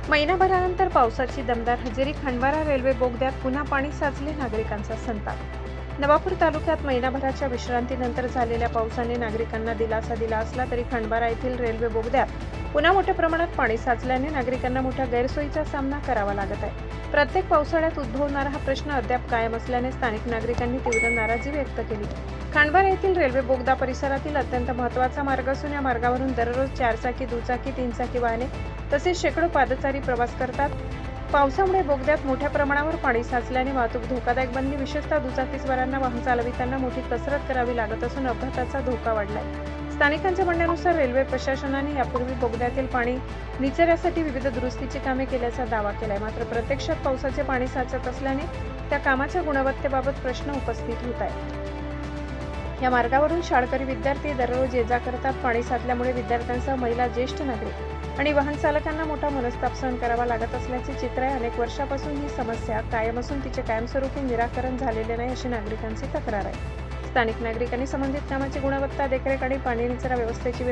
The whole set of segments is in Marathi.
महिनाभरानंतर पावसाची दमदार हजेरी. खंडवारा रेल्वे बोगद्यात पुन्हा पाणी साचले. नागरिकांचा संताप. नवापूर तालुक्यात महिनाभराच्या विश्रांतीनंतर झालेल्या पावसाने नागरिकांना दिलासा दिला असला तरी खंडवारा येथील रेल्वे बोगद्यात पुन्हा मोठ्या प्रमाणात पाणी साचल्याने नागरिकांना मोठ्या गैरसोयीचा सामना करावा लागत आहे. प्रत्येक पावसाळ्यात उद्भवणारा हा प्रश्न अद्याप कायम असल्याने स्थानिक नागरिकांनी तीव्र नाराजी व्यक्त केली. खंडवारा येथील रेल्वे बोगदा परिसरातील अत्यंत महत्त्वाचा मार्ग असून या मार्गावरून दररोज 4 चाकी, दुचाकी, 3 चाकी वाहने तसेच शेकडो पादचारी प्रवास करतात. पावसामुळे बोगद्यात मोठ्या प्रमाणावर पाणी साचल्याने वाहतूक धोकादायक बनली. विशेषतः दुचाकीस्वारांना वाहन चालविताना मोठी कसरत करावी लागत असून अपघाताचा धोका वाढलाय. स्थानिकांच्या म्हणण्यानुसार रेल्वे प्रशासनाने यापूर्वी बोगद्यातील पाणी निचऱ्यासाठी विविध दुरुस्तीची कामे केल्याचा दावा केलाय. मात्र प्रत्यक्षात पावसाचे पाणी साचत असल्याने त्या कामाच्या गुणवत्तेबाबत प्रश्न उपस्थित होत आहे. या मार्गावरून शाळकरी विद्यार्थी दररोज ये जा करतात. पाणी साचल्यामुळे विद्यार्थ्यांसह महिला, ज्येष्ठ नागरिक आणि वाहन चालकांना मोठा मनस्ताप सहन करावा लागत असल्याचे चित्र आहे. अनेक वर्षापासून ही समस्या कायम असून तिचे कायमस्वरूपी निराकरण झालेले नाही अशी नागरिकांची तक्रार आहे. स्थानिक नागरिकांनी संबंधित कामाची गुणवत्ता, देखरेख आणि पाणी निचरा व्यवस्थेची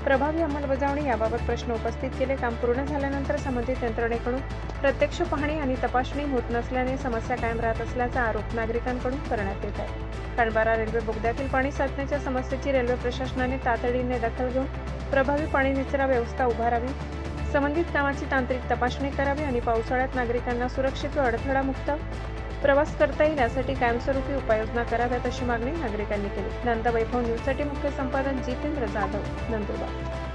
प्रभावी अंमलबजावणी याबाबत प्रश्न उपस्थित केले. काम पूर्ण झाल्यानंतर संबंधित यंत्रणेकडून प्रत्यक्ष पाहणी आणि तपासणी होत नसल्याने समस्या कायम राहत असल्याचा आरोप नागरिकांकडून करण्यात येत आहे. खंडवारा रेल्वे बोगद्यातील पाणी साचण्याच्या समस्येची रेल्वे प्रशासनाने तातडीने दखल घेऊन प्रभावी पाणी निचरा व्यवस्था उभारावी, संबंधित कामाची तांत्रिक तपासणी करावी आणि पावसाळ्यात नागरिकांना सुरक्षित व अडथळामुक्त प्रवास करता येईल यासाठी कायमस्वरूपी उपाययोजना कराव्यात अशी मागणी नागरिकांनी केली. नंद वैभव न्यूजसाठी मुख्य संपादक जितेंद्र जाधव, नंदुरबार.